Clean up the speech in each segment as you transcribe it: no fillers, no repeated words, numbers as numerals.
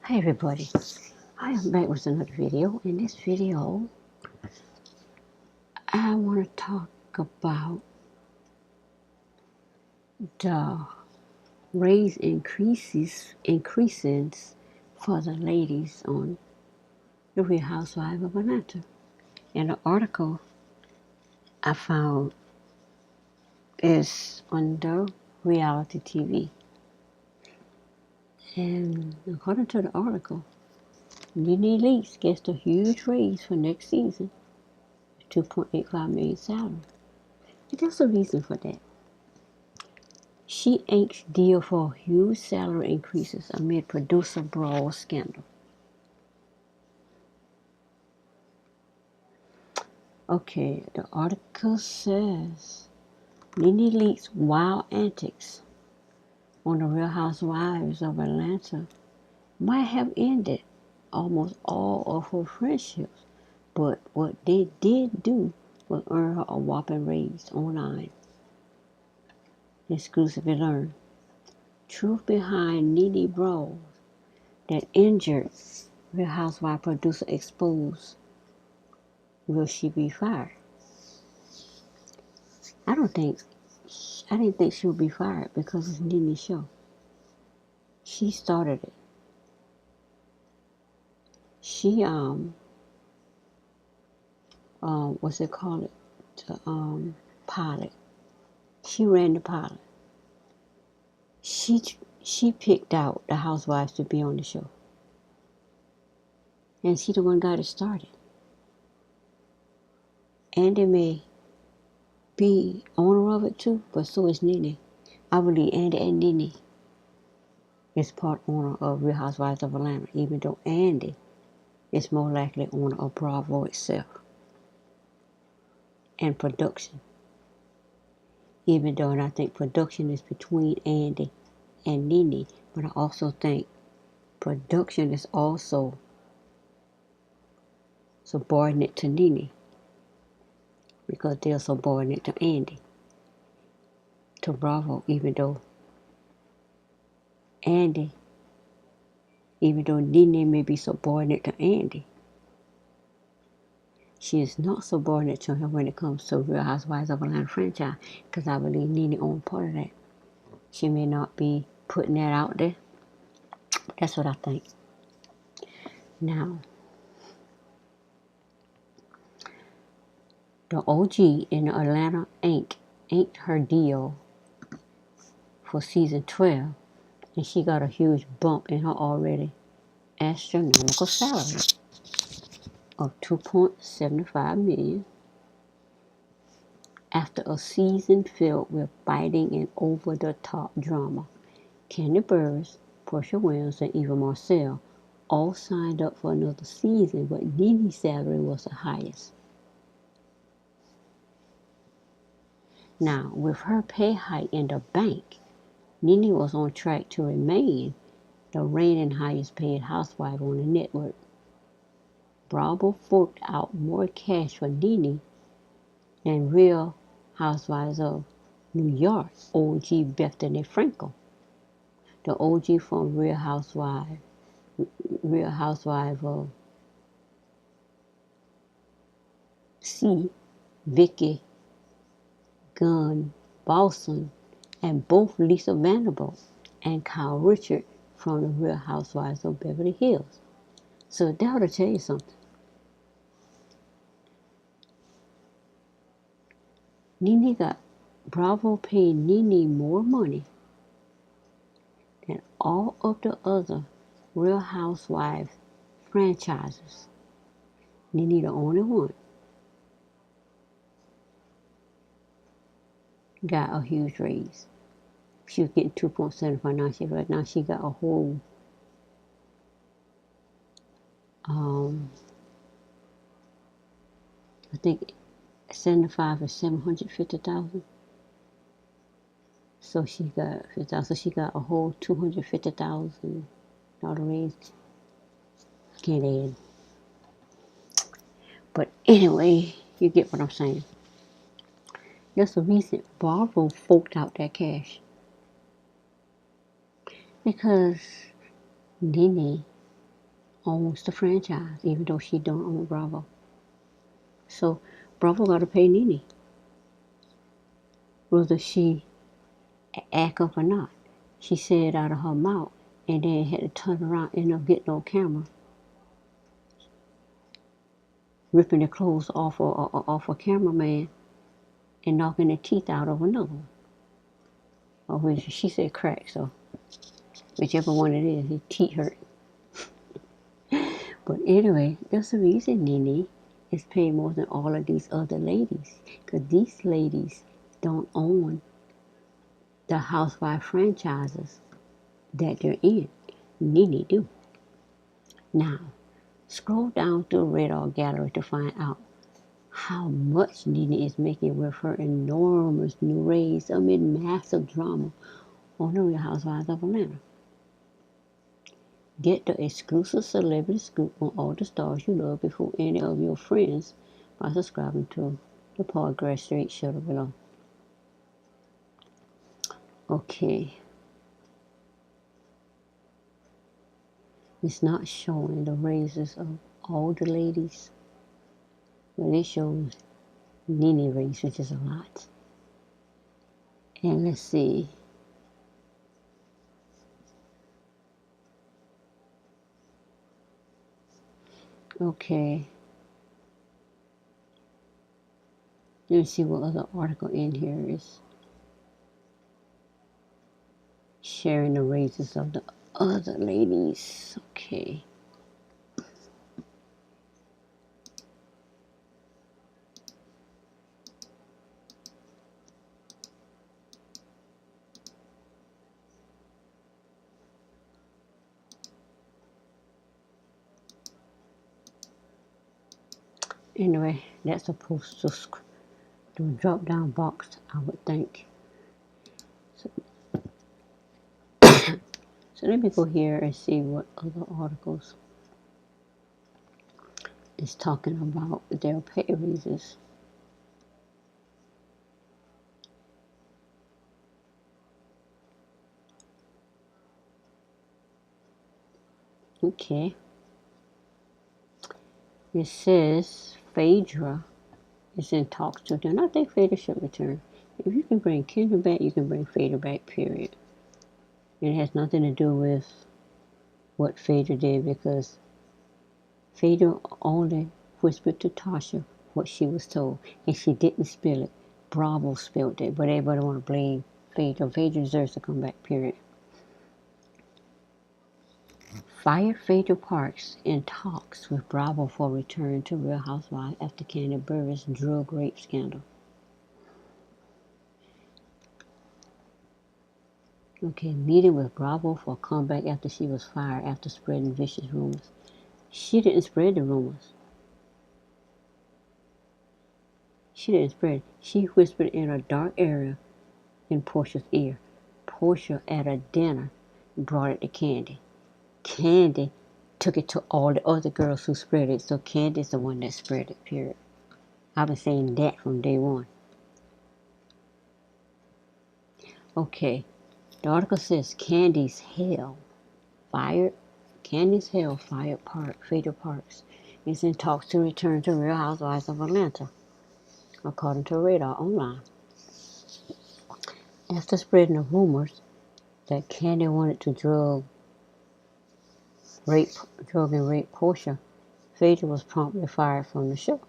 Hi everybody, I am back with another video. In this video, I want to talk about the raise increases for the ladies on the Real Housewives of Atlanta. And the article I found is on the reality TV. And according to the article, Nene Leakes gets a huge raise for next season, $2.85 million salary. And there's a reason for that. She inks deal for huge salary increases amid producer brawl scandal. Okay, the article says Nene Leakes' wild antics on the Real Housewives of Atlanta might have ended almost all of her friendships, but what they did do was earn her a whopping raise online. Exclusively learned. Truth behind Nene brawls that injured Real Housewives producer exposed. Will she be fired? I didn't think she would be fired because it's Nene's show. She started it. She what's it called it? The pilot. She ran the pilot. She picked out the housewives to be on the show, and she the one got it started. Andy may be owner of it too, but so is Nene. I believe Andy and Nene is part owner of Real Housewives of Atlanta, even though Andy is more likely owner of Bravo itself and production. Even though I think production is between Andy and Nene, but I also think production is also subordinate to Nene because they're subordinate to Andy, to Bravo, even though Nene may be subordinate to Andy, she is not subordinate to him when it comes to Real Housewives of Atlanta franchise, because I believe Nene owns part of that. She may not be putting that out there. That's what I think. Now, the OG in the Atlanta inked her deal for season 12, and she got a huge bump in her already astronomical salary of $2.75 million after a season filled with biting and over-the-top drama. Candy Burris, Portia Williams, and Eva Marcel all signed up for another season, but Nene's salary was the highest. Now, with her pay hike in the bank, Nene was on track to remain the reigning highest paid housewife on the network. Bravo forked out more cash for Nene than Real Housewives of New York OG Bethany Frankel, the OG from Real Housewives of C, Vicky Gunn Boston, and both Lisa Vanderbilt and Kyle Richard from the Real Housewives of Beverly Hills. So that ought to tell you something. Bravo paid Nene more money than all of the other Real Housewives franchises. Nene the only one got a huge raise. She was getting 2.75. Now she got a whole I think 75 or 750,000. So she got 50,000. So she got a whole $250,000 raise. Can't add. But anyway, you get what I'm saying. There's a reason Bravo forked out that cash. Because Nene owns the franchise, even though she don't own Bravo. So Bravo got to pay Nene, whether she act up or not. She said it out of her mouth, and then had to turn around and end up getting on camera, ripping the clothes off a cameraman and knocking the teeth out of another one. Or which she said crack, so whichever one it is, his teeth hurt. But anyway, there's a reason Nene is paid more than all of these other ladies, because these ladies don't own the Housewife franchises that they're in. Nene do. Now, scroll down through Radar Gallery to find out how much Nene is making with her enormous new raise amid massive drama on the Real Housewives of Atlanta. Get the exclusive celebrity scoop on all the stars you love before any of your friends by subscribing to the Podcast Straight Show below. Okay. It's not showing the raises of all the ladies, but it shows Nene raise, which is a lot. And let's see. Okay. Let me see what other article in here is sharing the raises of the other ladies. Okay. Anyway, that's supposed to do a drop down box, I would think. So let me go here and see what other articles is talking about their pay raises. Okay. It says Phaedra is in talks to them. I think Phaedra should return. If you can bring Kendra back, you can bring Phaedra back, period. It has nothing to do with what Phaedra did, because Phaedra only whispered to Tasha what she was told, and she didn't spill it. Bravo spilled it, but everybody want to blame Phaedra. Phaedra deserves to come back, period. Fired Phaedra Parks in talks with Bravo for return to Real Housewives after Candy Burris drug rape scandal. Okay, meeting with Bravo for a comeback after she was fired after spreading vicious rumors. She didn't spread the rumors. She didn't spread. She whispered in a dark area in Portia's ear. Portia at a dinner brought it to Candy. Candy took it to all the other girls who spread it, so Candy's the one that spread it, period. I've been saying that from day one. Okay, the article says Candy's Hell fired Phaedra Parks is in talks to return to Real Housewives of Atlanta, according to Radar Online. After spreading the rumors that Candy wanted to drug and rape Portia, Phaedra was promptly fired from the show.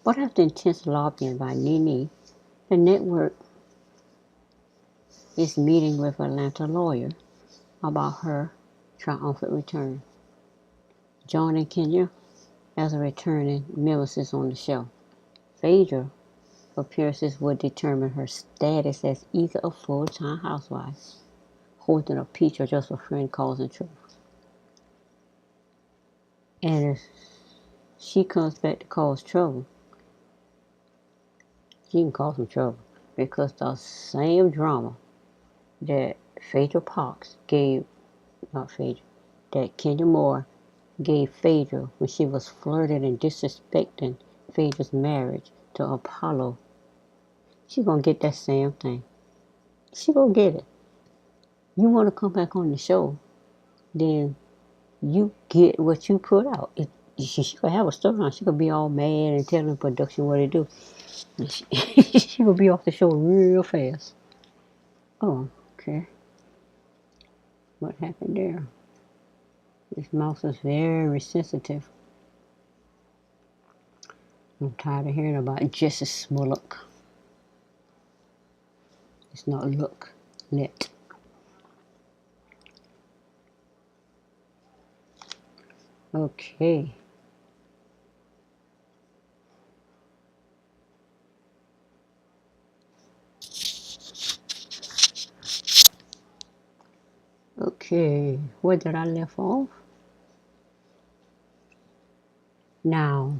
But after intense lobbying by Nene, the network is meeting with Atlanta lawyer about her triumphant return. Joining Kenya as a returning nemesis on the show. Phaedra appearances would determine her status as either a full-time housewife, holding a peach, or just a friend causing trouble. And if she comes back to cause trouble, she can cause some trouble, because the same drama that Phaedra Parks gave, that Kenya Moore gave Phaedra when she was flirting and disrespecting Phaedra's marriage to Apollo, she gonna get that same thing. She gonna get it. You wanna come back on the show, then you get what you put out. She could have a storyline. She could be all mad and telling production what to do. She could be off the show real fast. Oh, okay. What happened there? This mouse is very sensitive. I'm tired of hearing about Jesse Smollett. It's not look, let. Okay. Okay. Where did I left off? Now,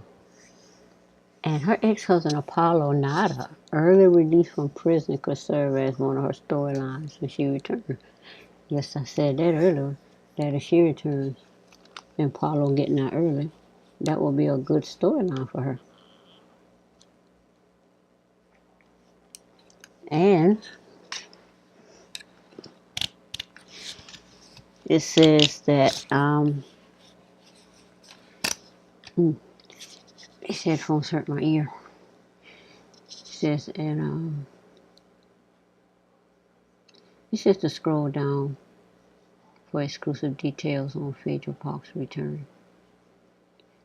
and her ex-husband Apollo Nada, early release from prison, could serve as one of her storylines when she returned. Yes, I said that earlier, that if she returns and Apollo getting out early, that will be a good storyline for her. And it says that, these headphones hurt my ear. It says, and it's just to scroll down for exclusive details on Phaedra Park's return.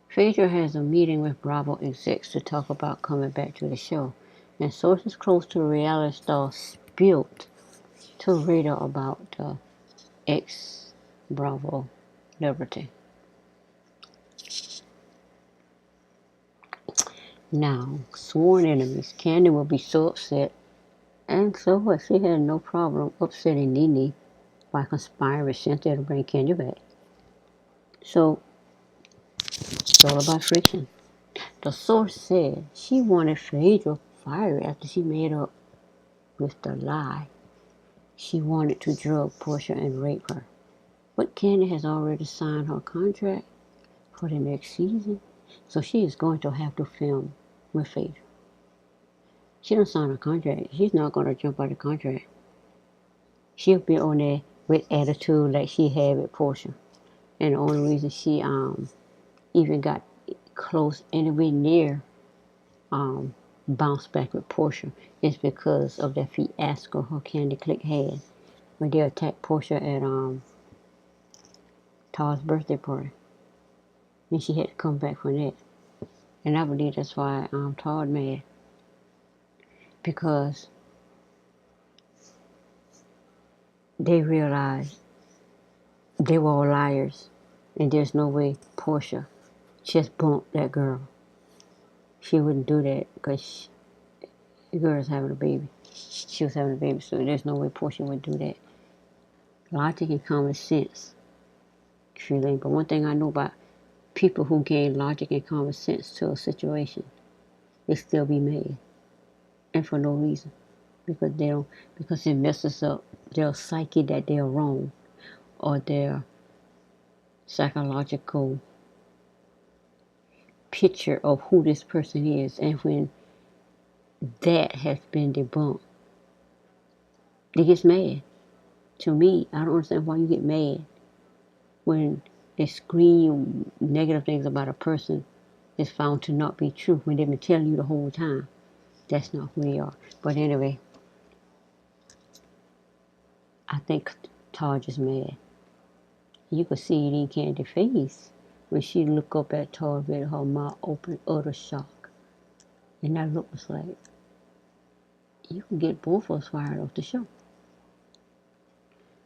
Phaedra has a meeting with Bravo execs to talk about coming back to the show, and sources close to the reality star spilled to Radar about the ex-Bravo Liberty. Now, sworn enemies, Candy will be so upset, and so what? She had no problem upsetting Nene by conspiring with Cynthia to bring Candy back. So, it's all about friction. The source said she wanted Phaedra fired after she made up with the lie. She wanted to drug Portia and rape her. But Candy has already signed her contract for the next season, so she is going to have to film with Phaedra. She don't sign a contract. She's not going to jump out of the contract. She'll be on there with attitude like she had with Portia. And the only reason she even got close anywhere near bounce back with Portia is because of that fiasco her Candy Click had when they attacked Portia at Todd's birthday party. And she had to come back from that. And I believe that's why Todd mad. Because they realized they were all liars. And there's no way Portia just bumped that girl. She wouldn't do that because the girl's having a baby. She was having a baby, so there's no way Portia would do that. Logic and common sense. But one thing I know about people who gain logic and common sense to a situation, they still be mad. And for no reason. Because it messes up their psyche that they're wrong, or their psychological picture of who this person is. And when that has been debunked, they get mad. To me, I don't understand why you get mad when they scream negative things about a person is found to not be true when they've been telling you the whole time that's not who they are. But anyway, I think Todd is mad. You could see it in Candy's face when she looked up at Todd with her mouth open, utter shock. And that look was like, you can get both of us fired off the show.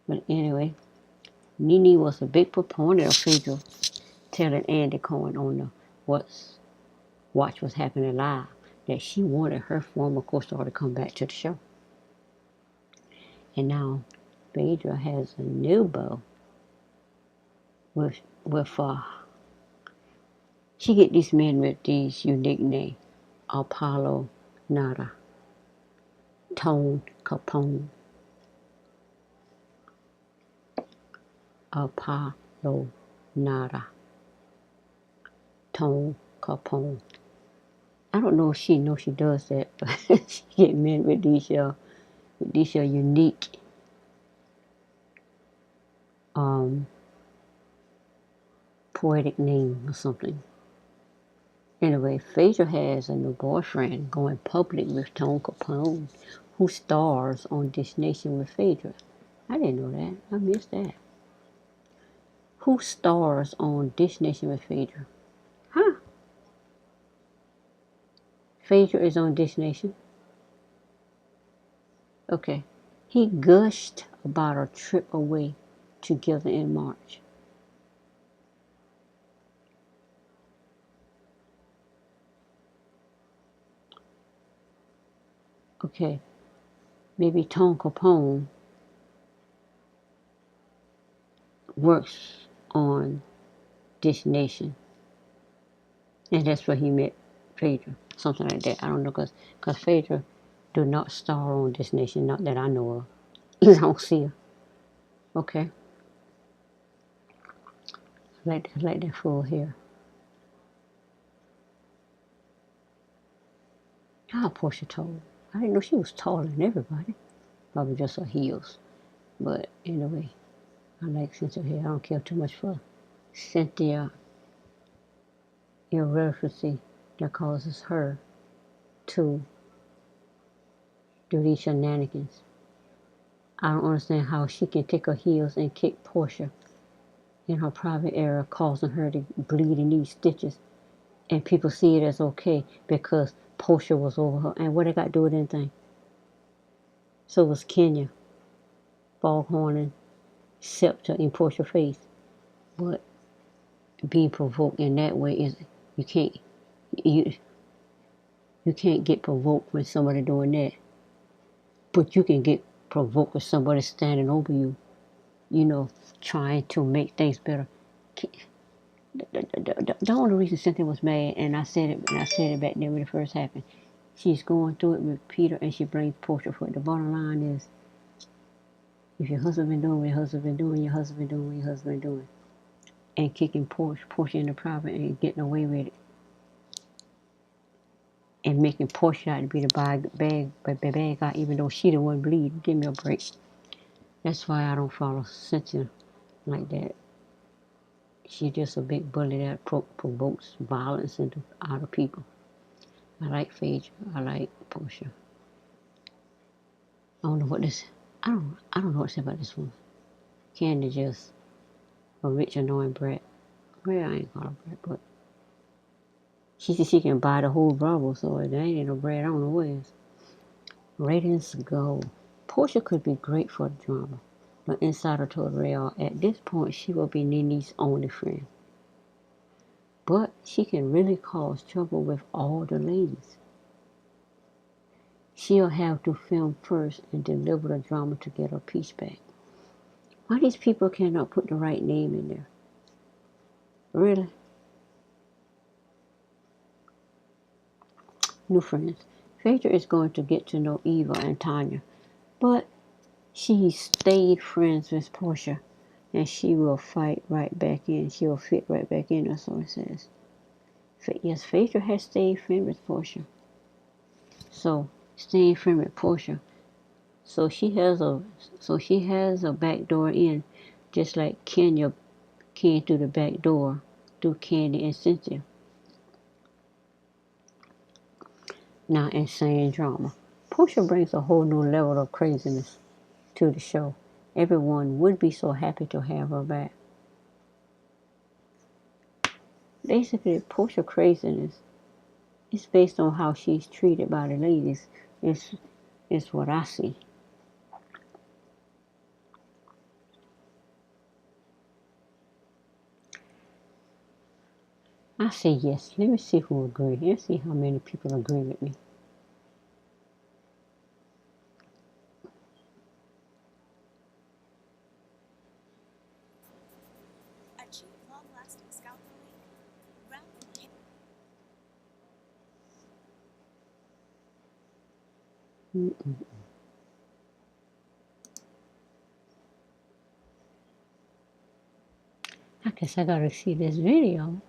But anyway, Nene was a big proponent of Phaedra telling Andy Cohen on the Watch What's Happening Live that she wanted her former co-star to come back to the show. And now Phaedra has a new beau with she get these men with these unique names: Apollo Nada, Tone Capone, Apollo Nada, Tone Capone. I don't know if she knows she does that, but she get men with these unique poetic name or something. Anyway, Phaedra has a new boyfriend going public with Tone Capone, who stars on Dish Nation with Phaedra. I didn't know that. I missed that. Who stars on Dish Nation with Phaedra? Huh? Phaedra is on Dish Nation? Okay. He gushed about a trip away together in March. Okay. Maybe Tone Capone works on Dish Nation. And that's where he met Phaedra. Something like that. I don't know, because Phaedra do not star on Dish Nation, not that I know of. I don't see her. Okay. I like that full hair. Ah, Portia tall. I didn't know she was taller than everybody. Probably just her heels. But anyway, I like Cynthia hair. I don't care too much for Cynthia irrelevancy that causes her to do these shenanigans. I don't understand how she can take her heels and kick Portia in her private area, causing her to bleed and need stitches. And people see it as okay because Portia was over her. And what they got to do with anything? So was Kenya, Foghorn, and Scepter in Portia's face. But being provoked in that way is you can't you you can't get provoked when somebody doing that. But you can get provoked with somebody standing over you, you know, trying to make things better. The only reason Cynthia was mad, and I said it back then when it first happened, she's going through it with Peter and she blames Portia for it. The bottom line is, if your husband been doing what your husband been doing, your husband been doing what your husband been doing, and kicking Portia in the private and getting away with it, and making Portia out to be the bad guy, even though she the one bleeding. Give me a break. That's why I don't follow Cynthia like that. She's just a big bully that provokes violence out of people. I like Phaedra. I like Portia. I don't know what this. I don't know what to say about this one. Candy just a rich annoying brat. Well, I ain't call her brat, but she said she can buy the whole Bravo, so if there ain't no brat, I don't know what is. Ratings go. Portia could be great for the drama. The insider told Real at this point she will be Nene's only friend. But she can really cause trouble with all the ladies. She'll have to film first and deliver the drama to get her piece back. Why these people cannot put the right name in there? Really? New friends. Phaedra is going to get to know Eva and Tanya, but she stayed friends with Portia, and she will fight right back in. She will fit right back in, that's what it says. Yes, Phaedra has stayed friends with Portia. So, staying friends with Portia. So she has a back door in, just like Kenya came through the back door through Candy and Cynthia. Now, insane drama. Portia brings a whole new level of craziness to the show. Everyone would be so happy to have her back. Basically, Portia craziness is based on how she's treated by the ladies. It's what I see. I say yes. Let me see who agrees. Let's see how many people agree with me. Mm-mm. I guess I gotta see this video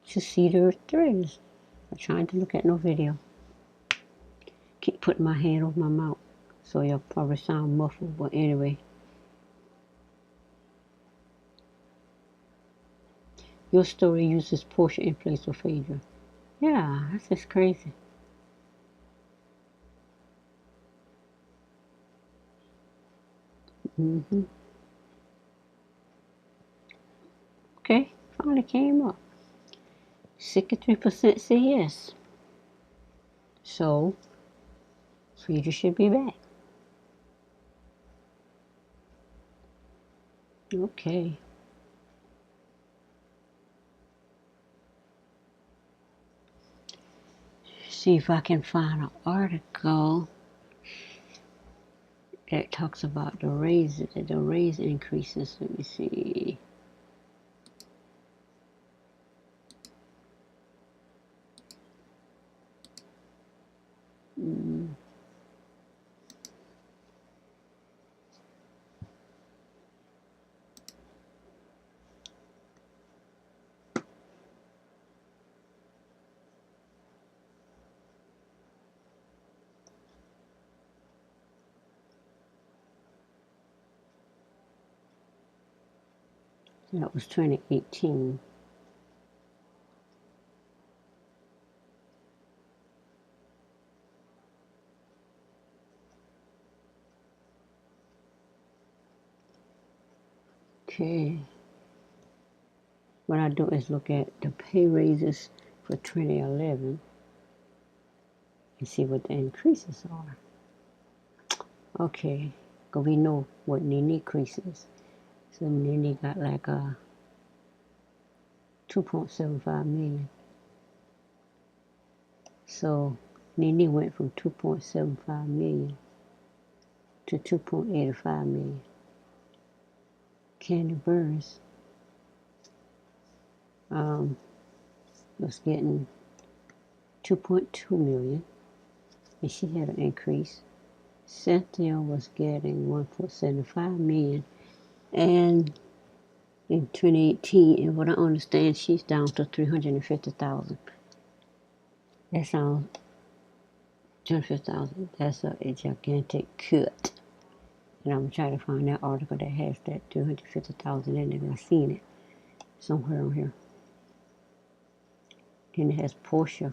to see the threads. I'm trying to look at no video. Keep putting my hand over my mouth, so you'll probably sound muffled. But anyway, Your story uses Portia in place of Phaedra. Yeah, that's just crazy. Hmm. Okay, finally came up. 63% say yes. So, Phaedra should be back. Okay. See if I can find an article that talks about the raise increases. Let me see. Mm, that was 2018. Okay. What I do is look at the pay raises for 2011 and see what the increases are. Okay, because we know what Nene increases. So Nene got like a 2.75 million. So Nene went from 2.75 million to 2.85 million. Candy Burns was getting 2.2 million, and she had an increase. Cynthia was getting 1.75 million, and in 2018, and what I understand, she's down to 350,000. That sounds 250,000. That's a gigantic cut. And I'm trying to find that article that has that 250,000 in it. I've seen it somewhere on here. And it has Portia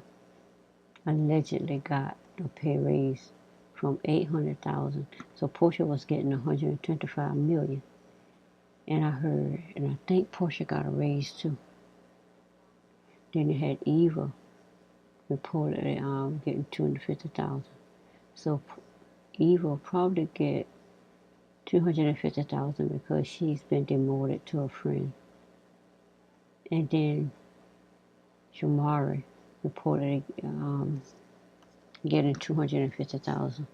allegedly got a pay raise from 800,000. So Portia was getting 125 million. And I heard, and I think Portia got a raise too. Then it had Eva reportedly getting 250,000. So Eva will probably get 250,000 because she's been demoted to a friend. And then Shamari reportedly getting 250,000,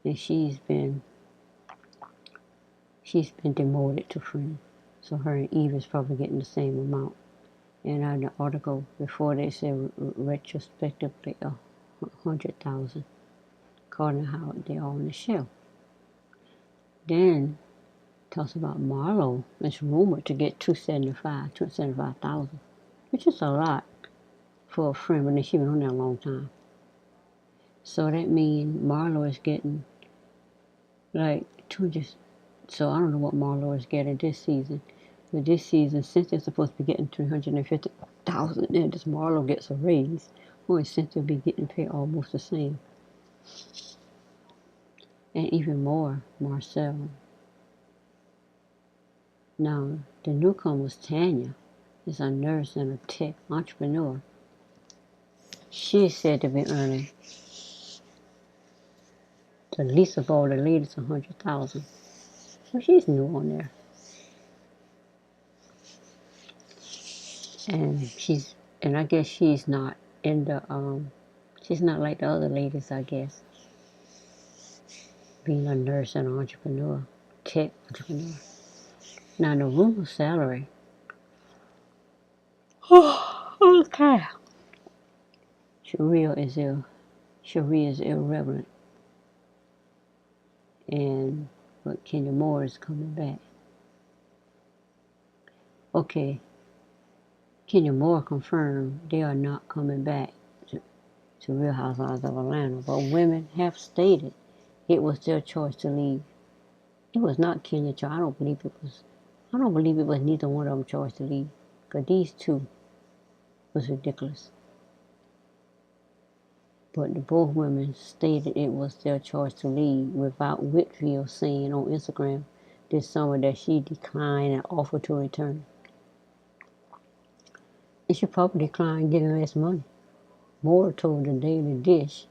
and she's been demoted to friend. So her and Eve is probably getting the same amount. And on the article before they said retrospectively 100,000, according to how they're on the show. Then talks about Marlo is rumored to get 275,000, which is a lot for a friend, but she's been on there a long time. So that means Marlo is getting like 200. So I don't know what Marlo is getting this season. But this season, Cynthia's supposed to be getting 350,000, and this Marlo gets a raise. Or Cynthia be getting paid almost the same, and even more, Marcel. Now the newcomer's Tanya is a nurse and a tech entrepreneur. She is said to be earning the least of all the ladies 100,000. So she's new on there. And I guess she's not in the she's not like the other ladies, I guess, being a nurse and an entrepreneur, tech entrepreneur. Now the rumor salary. Okay. Sharia is irrelevant, and but Kenya Moore is coming back. Okay, Kenya Moore confirmed they are not coming back to Real Housewives of Atlanta, but women have stated it was their choice to leave. It was not Kenya's choice. I don't believe it was neither one of them choice to leave. Because these two was ridiculous. But the both women stated it was their choice to leave, without Whitfield saying on Instagram this summer that she declined an offer to return. And she probably declined getting less money. Moore told the Daily Dish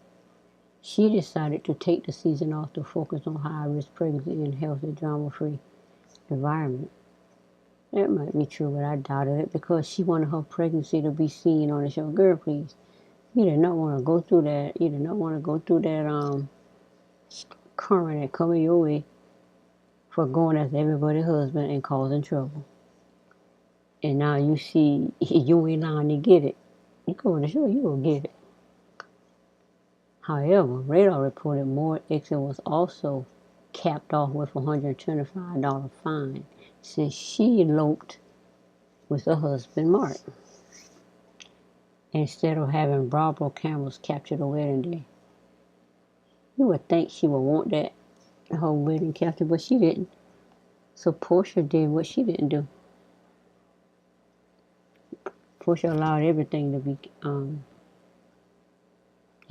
she decided to take the season off to focus on high-risk pregnancy and healthy, drama-free environment. That might be true, but I doubted it because she wanted her pregnancy to be seen on the show. Girl, please. You did not want to go through that. You did not want to go through that current that coming your way for going after everybody's husband and causing trouble. And now you see you ain't lying to get it. You go on the show, you will get it. However, Radar reported Moore Exit was also capped off with a $125 fine since she eloped with her husband Mark, instead of having Bravo cameras capture the wedding day. You would think she would want that whole wedding captured, but she didn't. So Portia did what she didn't do. Portia allowed everything to be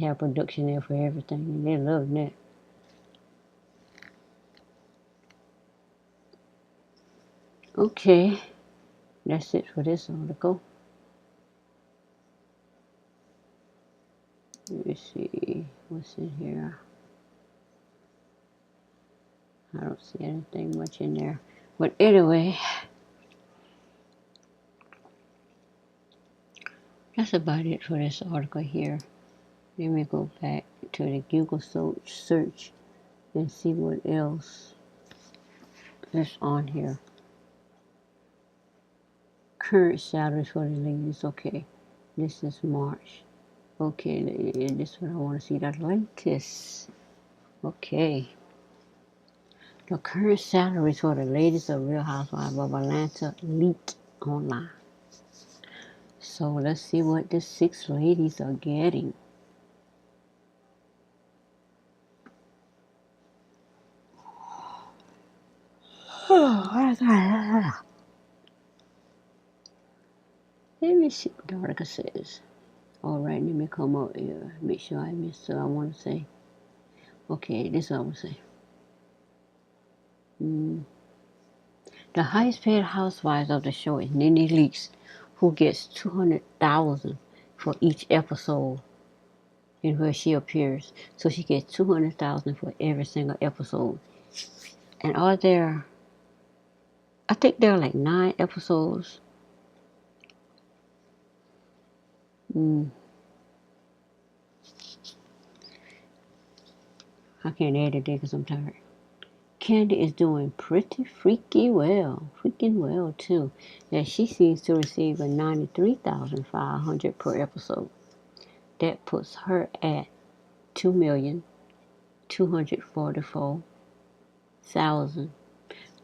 have production there for everything, and they loved that. Okay, that's it for this article. Let me see what's in here. I don't see anything much in there. But anyway, that's about it for this article here. Let me go back to the Google search and see what else is on here. Current salaries for the ladies. Okay, this is March. Okay, this is what I want to see. The latest. Okay. The current salaries for the ladies of Real Housewives of Atlanta leaked online. So let's see what the 6 ladies are getting. Let me see what the article says. Alright, let me come up here. Make sure I miss what I want to say. Okay, this is what I want to say. The highest paid housewives of the show is Nene Leakes, who gets $200,000 for each episode in where she appears. So she gets $200,000 for every single episode. And I think there are like 9 episodes. I can't add it there because I'm tired. Candy is doing pretty freaking well too. And she seems to receive a $93,500 per episode. That puts her at $2,244,000,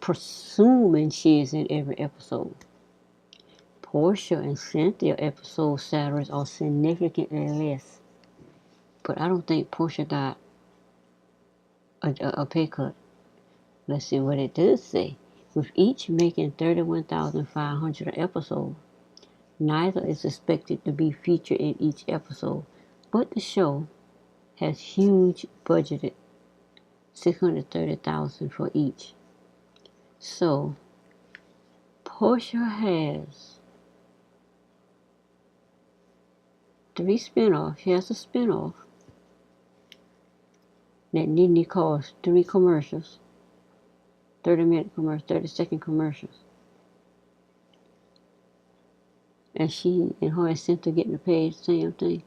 presuming she is in every episode. Portia and Cynthia episode salaries are significantly less, but I don't think Portia got a pay cut. Let's see what it does say. With each making $31,500 an episode, neither is expected to be featured in each episode, but the show has huge budgeted $630,000 for each. So Portia has 3 spinoffs. She has a spinoff that Nene calls 3 commercials. 30-minute commercials, 30-second commercials. And she and her and Cynthia getting the paid same thing.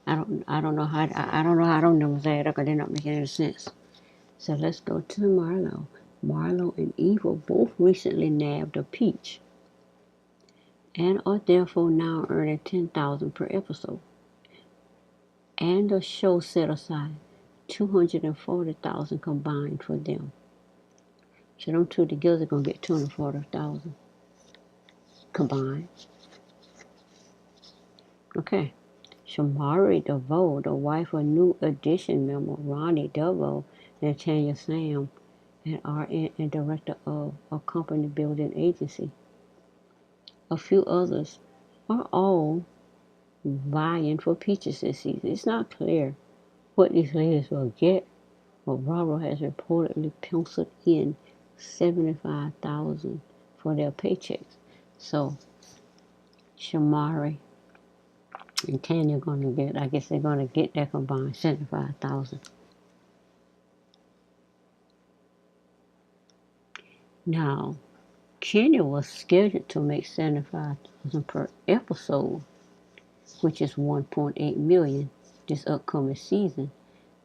I don't know how those numbers add up because they're not making any sense. So let's go to Marlo. Marlo and Eva both recently nabbed a peach and are therefore now earning $10,000 per episode. And the show set aside $240,000 combined for them. So them two together gonna get $240,000 combined. Okay. Shamari DeVoe, the wife of New Edition member Ronnie DeVoe and Tanya Sam, and RN and director of a company building agency. a few others are all vying for PIxi this season. It's not clear what these ladies will get, but Bravo has reportedly penciled in $75,000 for their paychecks. So Shamari and Tanya are going to get, I guess they're going to get that combined $75,000. Now, Kenya was scheduled to make $75,000 per episode, which is $1.8 million this upcoming season.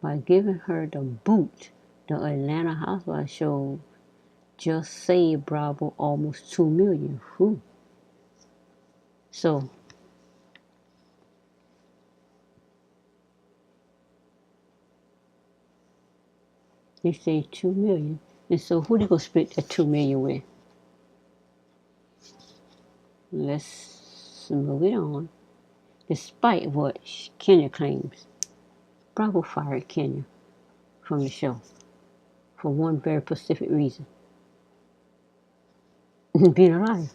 By giving her the boot, the Atlanta Housewives show just saved Bravo almost $2 million. Whew. So they say $2 million, and so who they gonna split that $2 million with? Let's move it on. Despite what Kenya claims, Bravo fired Kenya from the show for one very specific reason: being a liar.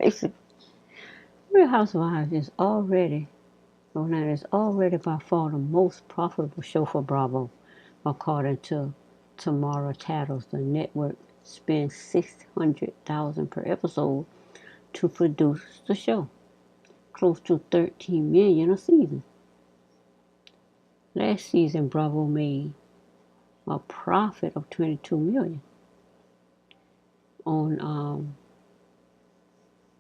Basically, Real Housewives is already by far the most profitable show for Bravo, according to Tamara Tattles. The network spends $600,000 per episode to produce the show, close to $13 million a season. Last season, Bravo made a profit of $22 million on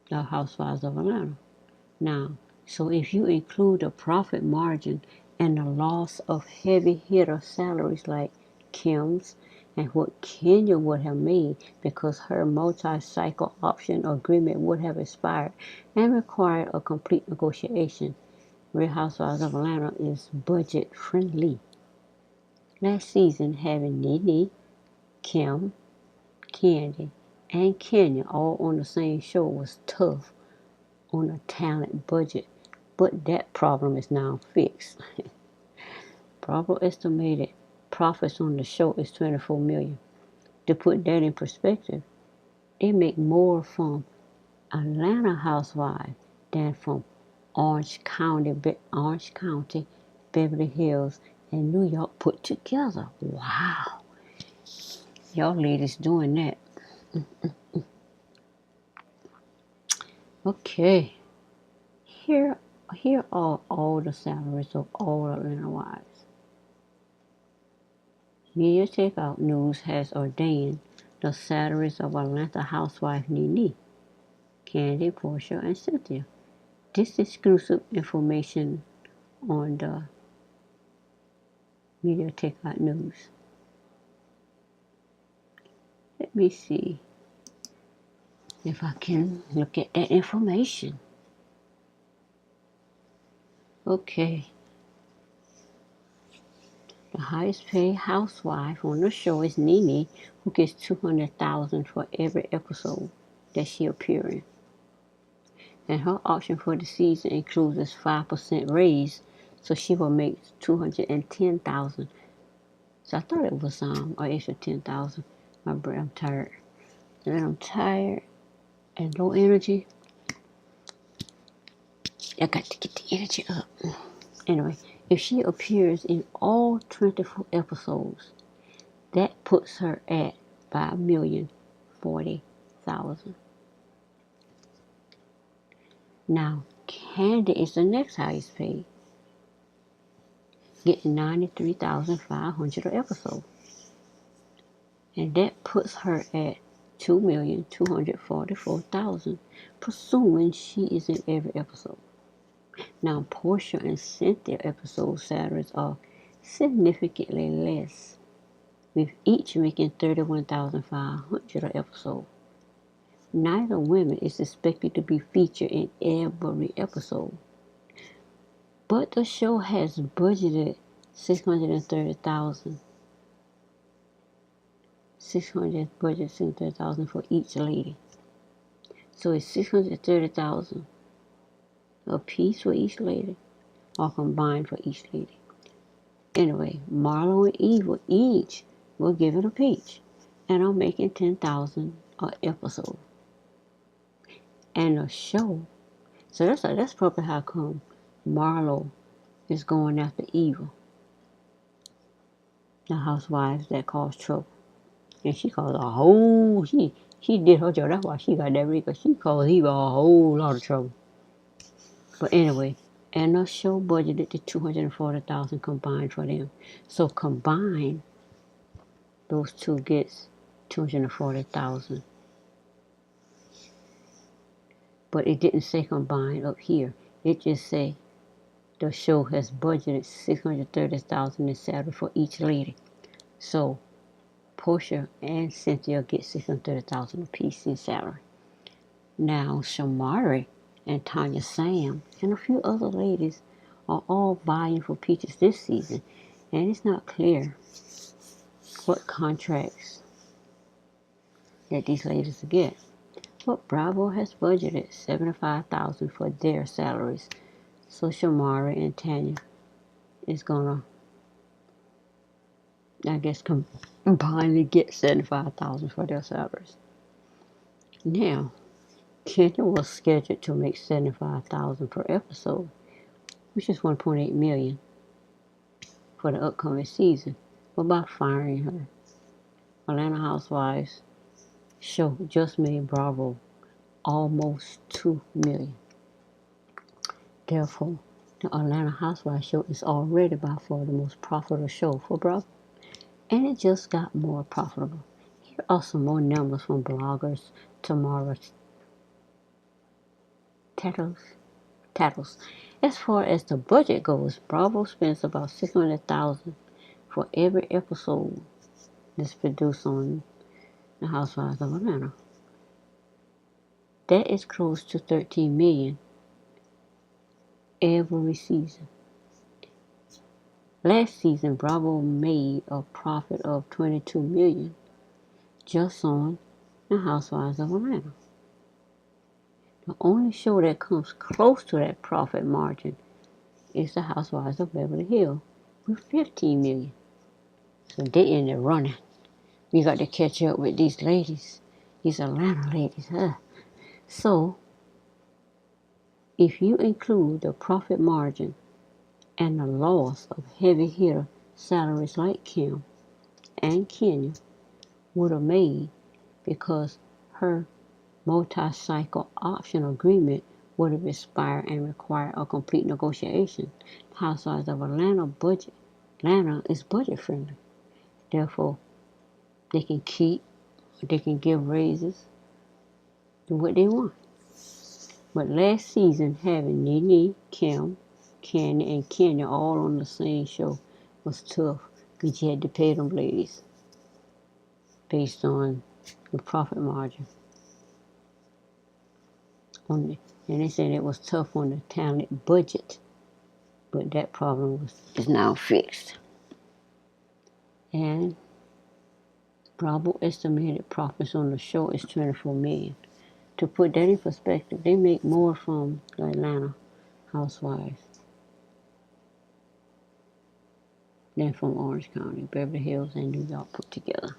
the Housewives of Atlanta. Now, so if you include the profit margin and the loss of heavy hitter salaries like Kim's and what Kenya would have made because her multi-cycle option agreement would have expired and required a complete negotiation, Real Housewives of Atlanta is budget friendly. Last season, having Nene, Kim, Candy, and Kenya all on the same show was tough on a talent budget, but that problem is now fixed. Bravo estimated profits on the show is $24 million. To put that in perspective, they make more from Atlanta Housewives than from Orange County, Beverly Hills, and New York put together. Wow, y'all ladies doing that. Okay, here are all the salaries of all Atlanta wives. Media Takeout News has ordained the salaries of Atlanta housewife Nene, Candy, Portia, and Cynthia. This exclusive information on the Media Takeout News. Let me see if I can look at that information. Okay. The highest paid housewife on the show is Nene, who gets $200,000 for every episode that she appears in. And her option for the season includes a 5% raise, so she will make $210,000. So I thought it was an extra $10,000. My brain, I'm tired. And I'm tired and low energy. I got to get the energy up. Anyway, if she appears in all 24 episodes, that puts her at $5,040,000. Now, Candy is the next highest paid, getting $93,500 an episode. And that puts her at $2,244,000, presuming she is in every episode. Now, Portia and Cynthia episode salaries are significantly less, with each making $31,500 an episode. Neither woman is expected to be featured in every episode, but the show has budgeted $630,000 for each lady. So it's $630,000 a piece for each lady, or combined for each lady. Anyway, Marlo and Eva each will give it a peach, and I'm making $10,000 an episode. and a show. So that's probably how come Marlo is going after Eva, the housewives that cause trouble. And she caused a whole, she did her job. That's why she got that ring, 'cause she caused Eva a whole lot of trouble. But anyway, and the show budgeted to 240,000 combined for them. So combined, those two gets 240,000. But it didn't say combined up here. It just say the show has budgeted 630,000 in salary for each lady. So Portia and Cynthia get 630,000 apiece in salary. Now Shamari and Tanya Sam and a few other ladies are all vying for peaches this season, and it's not clear what contracts that these ladies will get. But Bravo has budgeted 75,000 for their salaries, so Shamari and Tanya is gonna, I guess, combinedly get 75,000 for their salaries. Now, Kenya was scheduled to make 75,000 per episode, which is 1.8 million for the upcoming season. But by firing her, Atlanta Housewives show just made Bravo almost 2 million. Therefore, the Atlanta Housewives show is already by far the most profitable show for Bravo, and it just got more profitable. Here are some more numbers from bloggers Tamara Tattles. As far as the budget goes, Bravo spends about 600,000 for every episode that's produced on The Housewives of Atlanta. That is close to 13 million every season. Last season, Bravo made a profit of 22 million just on The Housewives of Atlanta. The only show that comes close to that profit margin is The Housewives of Beverly Hills with 15 million. So they in there running. We got to catch up with these ladies, these Atlanta ladies, huh? So, if you include the profit margin and the loss of heavy hitter salaries like Kim and Kenya would have made, because her multi-cycle option agreement would have expired and required a complete negotiation. Housewives of Atlanta is budget friendly. Therefore, they can give raises, do what they want. But last season, having Nene, Kim, Candy, and Kenya all on the same show was tough, because you had to pay them ladies based on the profit margin. And they said it was tough on the talent budget, but that problem is now fixed. And Bravo estimated profits on the show is 24 million. To put that in perspective, they make more from the Atlanta Housewives than from Orange County, Beverly Hills, and New York put together.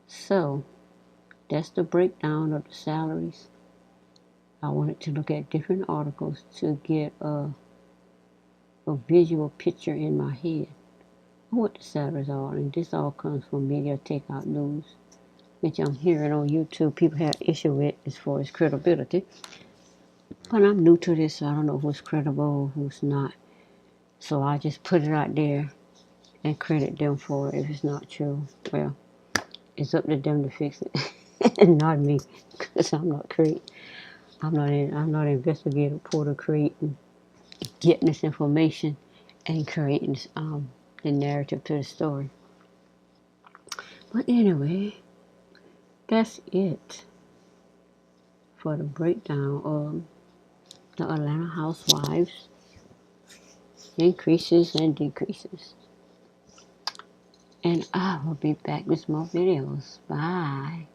So, that's the breakdown of the salaries. I wanted to look at different articles to get a visual picture in my head of what the salaries are. And this all comes from Media Takeout News, which I'm hearing on YouTube people have issue with as far as credibility. But I'm new to this, so I don't know who's credible, who's not. So I just put it out there and credit them for it. If it's not true, well, it's up to them to fix it, and not me, because I'm not an investigative reporter creating, getting this information, and creating the narrative to the story. But anyway, that's it for the breakdown of the Atlanta Housewives increases and decreases. And I will be back with more videos. Bye.